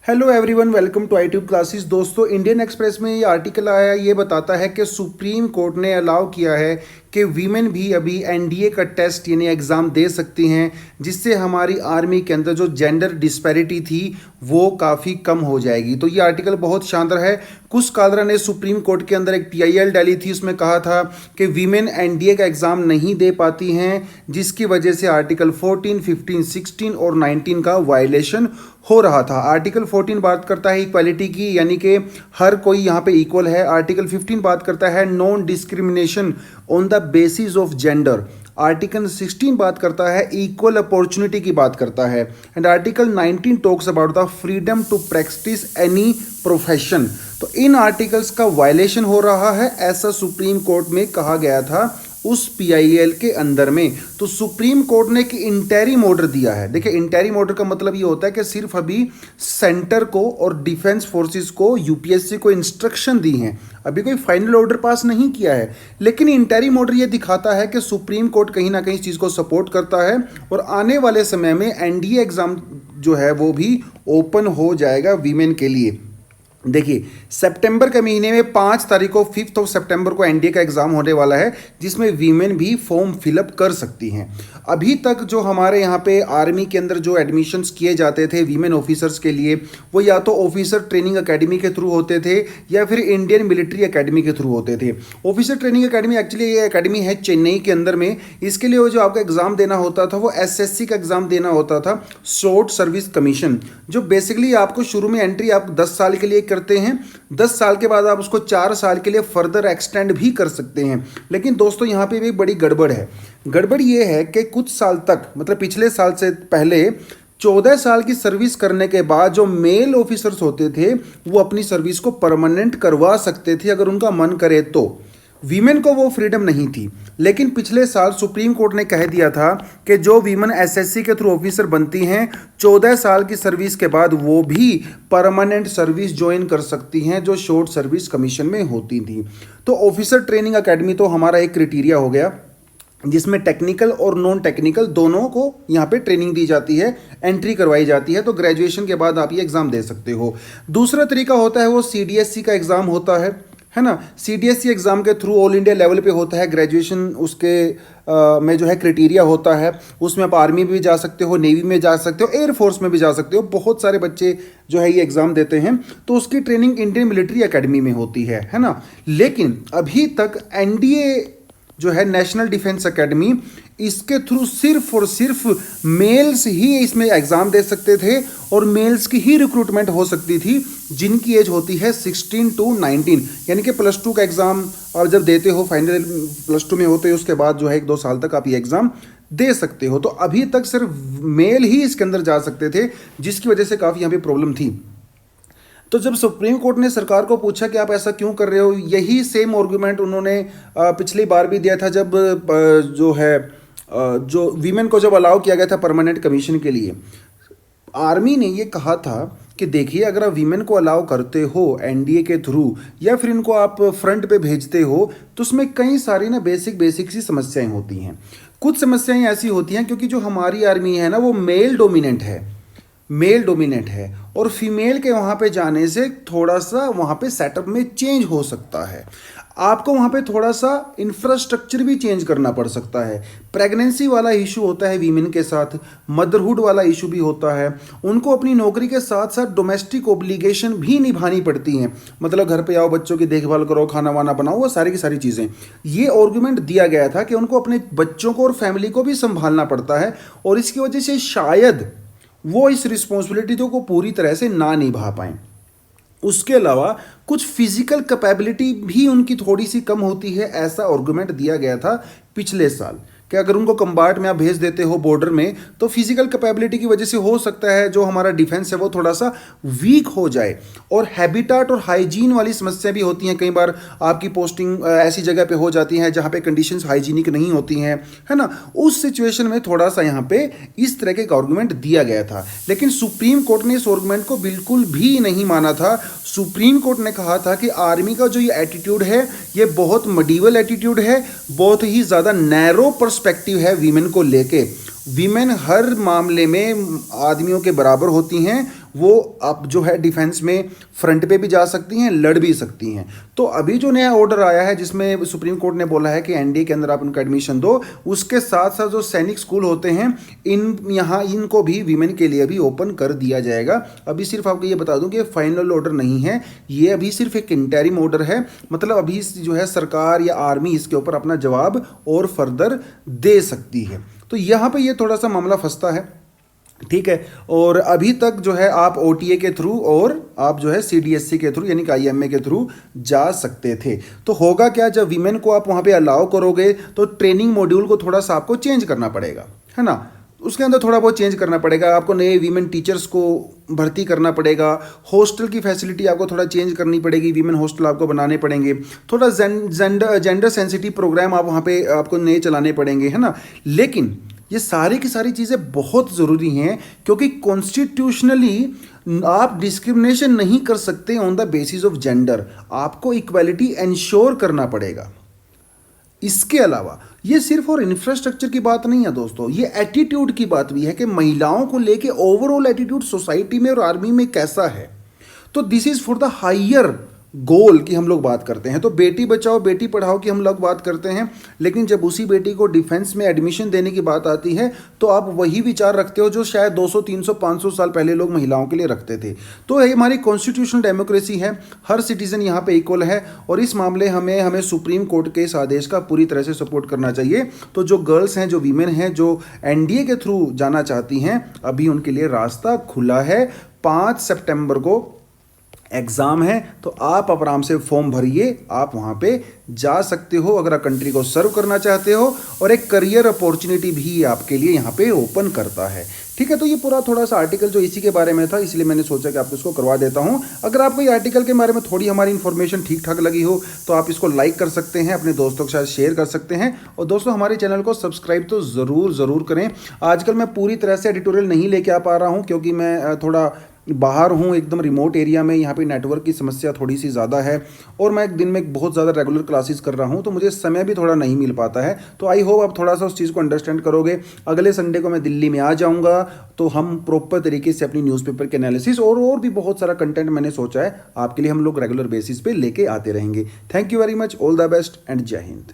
Hello everyone, welcome to iTube classes. दोस्तों, Indian Express में ये आर्टिकल आया, ये बताता है कि सुप्रीम कोर्ट ने अलाउ किया है कि वीमेन भी अभी एनडीए का टेस्ट यानी एग्ज़ाम दे सकती हैं, जिससे हमारी आर्मी के अंदर जो जेंडर डिस्पैरिटी थी वो काफ़ी कम हो जाएगी। तो ये आर्टिकल बहुत शानदार है। कुछ स्कॉलर ने सुप्रीम कोर्ट के अंदर एक टीआईएल डाली थी, उसमें कहा था कि वीमेन एनडीए का एग्ज़ाम नहीं दे पाती हैं, जिसकी वजह से आर्टिकल 14, 15, 16 और 19 का वायलेशन हो रहा था। आर्टिकल 14 बात करता है इक्वालिटी की, यानी कि हर कोई यहाँ पे इक्वल है। आर्टिकल 15 बात करता है non discrimination on the basis of gender. Article 16 बात करता है इक्वल अपॉर्चुनिटी की बात करता है। And article 19 talks about the freedom to practise any profession. तो इन आर्टिकल्स का वायलेशन हो रहा है, ऐसा सुप्रीम कोर्ट में कहा गया था उस पीआईएल के अंदर में। तो सुप्रीम कोर्ट ने एक इंटरिम ऑर्डर दिया है। देखिए, इंटरिम ऑर्डर का मतलब ये होता है कि सिर्फ अभी सेंटर को और डिफेंस फोर्सेस को, यूपीएससी को इंस्ट्रक्शन दी हैं, अभी कोई फाइनल ऑर्डर पास नहीं किया है। लेकिन इंटरिम ऑर्डर ये दिखाता है कि सुप्रीम कोर्ट कहीं ना कहीं इस चीज़ को सपोर्ट करता है और आने वाले समय में एनडीए एग्ज़ाम जो है वो भी ओपन हो जाएगा वीमेन के लिए। देखिए, सितंबर के महीने में 5 तारीख को 5 सितंबर को एनडीए का एग्ज़ाम होने वाला है, जिसमें वीमेन भी फॉर्म फिलअप कर सकती हैं। अभी तक जो हमारे यहाँ पे आर्मी के अंदर जो एडमिशन्स किए जाते थे वीमेन ऑफिसर्स के लिए, वो या तो ऑफिसर ट्रेनिंग अकेडमी के थ्रू होते थे या फिर इंडियन मिलिट्री अकेडमी के थ्रू होते थे। ऑफिसर ट्रेनिंग अकेडमी एक्चुअली ये अकेडमी है चेन्नई के अंदर में। इसके लिए वो जो आपका एग्ज़ाम देना होता था वो एसएससी का एग्ज़ाम देना होता था, शॉर्ट सर्विस कमीशन, जो बेसिकली आपको शुरू में एंट्री आप 10 साल के लिए करते हैं। 10 साल के बाद आप उसको 4 साल के लिए फर्दर एक्सटेंड भी कर सकते हैं। लेकिन दोस्तों, यहाँ पे भी बड़ी गड़बड़ है। गड़बड़ ये है कि कुछ साल तक, मतलब पिछले साल से पहले 14 साल की सर्विस करने के बाद जो मेल ऑफिसर्स होते थे वो अपनी सर्विस को परमानेंट करवा सकते थे अगर उनका मन करे तो। वीमेन को वो फ्रीडम नहीं थी। लेकिन पिछले साल सुप्रीम कोर्ट ने कह दिया था कि जो वीमेन एसएससी के थ्रू ऑफिसर बनती हैं 14 साल की सर्विस के बाद वो भी परमानेंट सर्विस ज्वाइन कर सकती हैं, जो शॉर्ट सर्विस कमीशन में होती थी। तो ऑफिसर ट्रेनिंग अकेडमी तो हमारा एक क्राइटेरिया हो गया, जिसमें टेक्निकल और नॉन टेक्निकल दोनों को यहाँ पे ट्रेनिंग दी जाती है, एंट्री करवाई जाती है। तो ग्रेजुएशन के बाद आप ये एग्ज़ाम दे सकते हो। दूसरा तरीका होता है वो सीडीएससी का एग्ज़ाम होता है ना। सीडीएससी एग्ज़ाम के थ्रू ऑल इंडिया लेवल पे होता है ग्रेजुएशन, उसके में जो है क्राइटेरिया होता है। उसमें आप आर्मी में भी जा सकते हो, नेवी में जा सकते हो, एयरफोर्स में भी जा सकते हो। बहुत सारे बच्चे जो है ये एग्ज़ाम देते हैं। तो उसकी ट्रेनिंग इंडियन मिलिट्री अकेडमी में होती है ना। लेकिन अभी तक एनडीए जो है नेशनल डिफेंस एकेडमी, इसके थ्रू सिर्फ और सिर्फ मेल्स ही इसमें एग्ज़ाम दे सकते थे और मेल्स की ही रिक्रूटमेंट हो सकती थी जिनकी एज होती है 16 to 19। यानी कि +2 का एग्ज़ाम आप जब देते हो, फाइनल +2 में होते हो, उसके बाद जो है 1-2 साल तक आप ये एग्ज़ाम दे सकते हो। तो अभी तक सिर्फ मेल ही इसके अंदर जा सकते थे, जिसकी वजह से काफ़ी यहाँ पे प्रॉब्लम थी। तो जब सुप्रीम कोर्ट ने सरकार को पूछा कि आप ऐसा क्यों कर रहे हो, यही सेम आर्गुमेंट उन्होंने पिछली बार भी दिया था, जब जो है जो वीमेन को जब अलाउ किया गया था परमानेंट कमीशन के लिए। आर्मी ने ये कहा था कि देखिए, अगर आप वीमेन को अलाउ करते हो एनडीए के थ्रू या फिर इनको आप फ्रंट पे भेजते हो, तो उसमें कई सारी ना बेसिक सी समस्याएं होती हैं। कुछ समस्याएं ऐसी होती हैं क्योंकि जो हमारी आर्मी है ना वो मेल डोमिनेंट है और फीमेल के वहाँ पे जाने से थोड़ा सा वहाँ पे सेटअप में चेंज हो सकता है। आपको वहाँ पे थोड़ा सा इंफ्रास्ट्रक्चर भी चेंज करना पड़ सकता है। प्रेगनेंसी वाला इशू होता है वीमेन के साथ, मदरहुड वाला इशू भी होता है। उनको अपनी नौकरी के साथ साथ डोमेस्टिक ओब्लिगेशन भी निभानी पड़ती हैं, मतलब घर पे आओ, बच्चों की देखभाल करो, खाना वाना बनाओ, वो सारी की सारी चीज़ें। ये आर्गुमेंट दिया गया था कि उनको अपने बच्चों को और फैमिली को भी संभालना पड़ता है और इसकी वजह से शायद वो इस रिस्पॉन्सिबिलिटी को पूरी तरह से ना निभा पाएँ। उसके अलावा कुछ फिजिकल कैपेबिलिटी भी उनकी थोड़ी सी कम होती है, ऐसा आर्गुमेंट दिया गया था पिछले साल कि अगर उनको कंबार्ट में आप भेज देते हो बॉर्डर में, तो फिजिकल कैपेबिलिटी की वजह से हो सकता है जो हमारा डिफेंस है वो थोड़ा सा वीक हो जाए। और हैबिटाट और हाइजीन वाली समस्या भी होती हैं। कई बार आपकी पोस्टिंग ऐसी जगह पे हो जाती है जहाँ पे कंडीशंस हाइजीनिक नहीं होती हैं, है ना। उस सिचुएशन में थोड़ा सा यहाँ पे इस तरह के आर्गुमेंट दिया गया था। लेकिन सुप्रीम कोर्ट ने इस आर्गुमेंट को बिल्कुल भी नहीं माना था। सुप्रीम कोर्ट ने कहा था कि आर्मी का जो ये एटीट्यूड है ये बहुत मडीवल एटीट्यूड है, बहुत ही ज़्यादा नैरो पर्सपेक्टिव है वीमेन को लेके। वीमेन हर मामले में आदमियों के बराबर होती हैं, वो आप जो है डिफेंस में फ्रंट पे भी जा सकती हैं, लड़ भी सकती हैं। तो अभी जो नया ऑर्डर आया है जिसमें सुप्रीम कोर्ट ने बोला है कि एनडीए के अंदर आप उनका एडमिशन दो, उसके साथ साथ जो सैनिक स्कूल होते हैं इनको भी वीमेन के लिए भी ओपन कर दिया जाएगा। अभी सिर्फ आपको ये बता दूं कि फाइनल ऑर्डर नहीं है, ये अभी सिर्फ एक इंटरिम ऑर्डर है। मतलब अभी जो है सरकार या आर्मी इसके ऊपर अपना जवाब और फर्दर दे सकती है। तो यहाँ पे ये थोड़ा सा मामला फंसता है, ठीक है। और अभी तक जो है आप ओटीए के थ्रू और आप जो है सीडीएससी के थ्रू यानी कि आईएमए के थ्रू जा सकते थे। तो होगा क्या, जब वीमेन को आप वहाँ पे अलाउ करोगे तो ट्रेनिंग मॉड्यूल को थोड़ा सा आपको चेंज करना पड़ेगा, है ना। उसके अंदर थोड़ा बहुत चेंज करना पड़ेगा, आपको नए वीमेन टीचर्स को भर्ती करना पड़ेगा, हॉस्टल की फैसिलिटी आपको थोड़ा चेंज करनी पड़ेगी, वीमेन हॉस्टल आपको बनाने पड़ेंगे, थोड़ा जेंडर सेंसिटिव प्रोग्राम आप वहाँ पे आपको नए चलाने पड़ेंगे, है ना। लेकिन ये सारी की सारी चीज़ें बहुत ज़रूरी हैं, क्योंकि कॉन्स्टिट्यूशनली आप डिस्क्रिमिनेशन नहीं कर सकते on the basis of gender, आपको इक्वालिटी इंश्योर करना पड़ेगा। इसके अलावा ये सिर्फ और इंफ्रास्ट्रक्चर की बात नहीं है दोस्तों, ये एटीट्यूड की बात भी है कि महिलाओं को लेके ओवरऑल एटीट्यूड सोसाइटी में और आर्मी में कैसा है। तो this is for the higher goal की हम लोग बात करते हैं। तो बेटी बचाओ बेटी पढ़ाओ की हम लोग बात करते हैं, लेकिन जब उसी बेटी को डिफेंस में एडमिशन देने की बात आती है तो आप वही विचार रखते हो जो शायद 200 300 500 साल पहले लोग महिलाओं के लिए रखते थे। तो ये हमारी कॉन्स्टिट्यूशनल डेमोक्रेसी है, हर सिटीजन यहाँ पे इक्वल है, और इस मामले हमें सुप्रीम कोर्ट के इस आदेश का पूरी तरह से सपोर्ट करना चाहिए। तो जो गर्ल्स हैं, जो वीमेन हैं, जो एनडीए के थ्रू जाना चाहती हैं, अभी उनके लिए रास्ता खुला है। 5 सितंबर को एग्ज़ाम है, तो आप आराम से फॉर्म भरिए, आप वहाँ पे जा सकते हो अगर आप कंट्री को सर्व करना चाहते हो, और एक करियर अपॉर्चुनिटी भी आपके लिए यहाँ पे ओपन करता है, ठीक है। तो ये पूरा थोड़ा सा आर्टिकल जो इसी के बारे में था, इसलिए मैंने सोचा कि आपको इसको करवा देता हूँ। अगर आपको ये आर्टिकल के बारे में थोड़ी हमारी इन्फॉर्मेशन ठीक ठाक लगी हो तो आप इसको लाइक कर सकते हैं, अपने दोस्तों के साथ शेयर कर सकते हैं, और दोस्तों हमारे चैनल को सब्सक्राइब तो ज़रूर करें। आजकल मैं पूरी तरह से एडिटोरियल नहीं लेके आ पा रहा हूँ, क्योंकि मैं थोड़ा बाहर हूँ, एकदम रिमोट एरिया में, यहाँ पे नेटवर्क की समस्या थोड़ी सी ज़्यादा है, और मैं एक दिन में बहुत ज़्यादा रेगुलर क्लासेस कर रहा हूँ, तो मुझे समय भी थोड़ा नहीं मिल पाता है। तो आई होप आप थोड़ा सा उस चीज़ को अंडरस्टैंड करोगे। अगले संडे को मैं दिल्ली में आ जाऊँगा, तो हम प्रॉपर तरीके से अपनी न्यूज़पेपर के एनालिसिस और भी बहुत सारा कंटेंट मैंने सोचा है आपके लिए हम लोग रेगुलर बेसिस पे लेके आते रहेंगे। Thank you very much, all the best and जय हिंद।